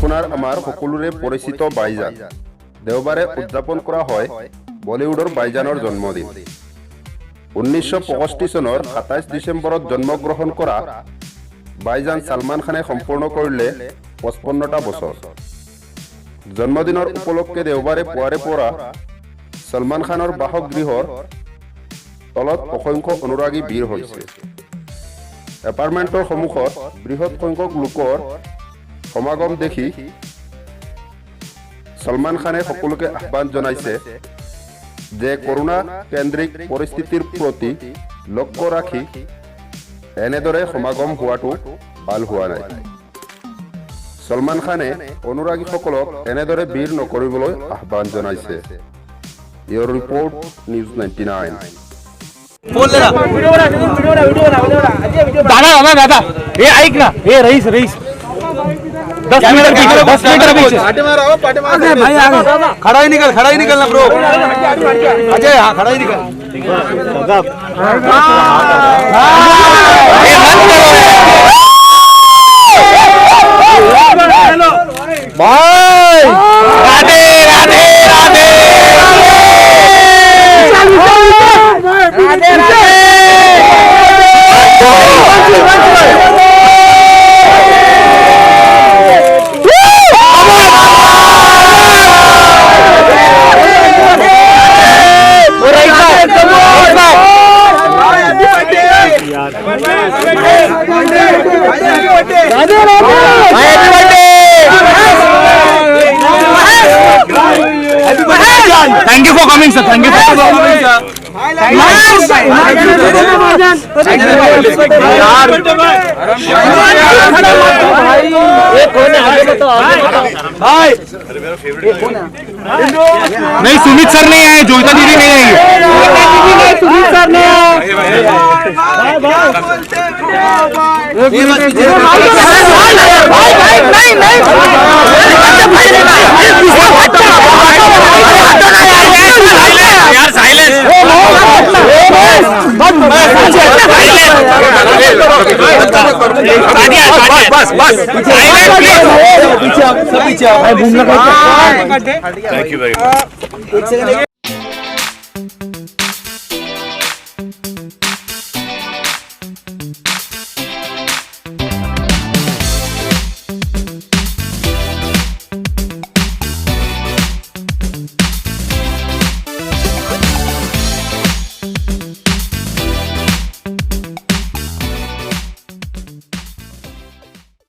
আপোনাৰ আমাৰ সকলোৰে পৰিচিত বাইজান দেওবাৰে উদযাপন কৰা হয় বলিউডৰ বাইজানৰ জন্মদিন 1965 চনৰ 27 ডিচেম্বৰত জন্মগ্ৰহণ কৰা বাইজান সালমান খানে সম্পূৰ্ণ কৰিলে 55টা বছৰ জন্মদিনৰ উপলক্ষে দেওবাৰে পুৱাৰে পৰা সলমান খানৰ বাসগৃহৰ তলত অসংখ্য অনুৰাগী ভিৰ হৈছে এপাৰ্টমেণ্টৰ সন্মুখত বৃহৎ সংখ্যক লোকৰ সমাগম দেখি সলমান খানে সকলোকে আহ্বান জনাইছে যে কৰোনা কেন্দ্ৰিক পৰিস্থিতিৰ প্ৰতি লক্ষ্য ৰাখি এনেদৰে সমাগম হোৱাটো ভাল হোৱা নাই সলমান খানে অনুৰাগীসকলক এনেদৰে ভিৰ নকৰিবলৈ আহ্বান জনাইছে ইয়ৰ ৰিপৰ্ট নিউজ 99 बोल लेना दादा दादा दादा ये ऐक ना ये रईस 10 मीटर पीछे पाटे मार अरे भाई आगे खड़ा ही निकलना ब्रो अजय हां खड़ा ही निकल भाई Radhe Radhe Radhe Thank you for coming, sir. Thank you for coming, sir. नहीं सुमित सर नहीं आए जोईता दीदी नहीं आई सुमित सर नहीं यार साइलेंस बस पीछे थैंक यू वेरी मच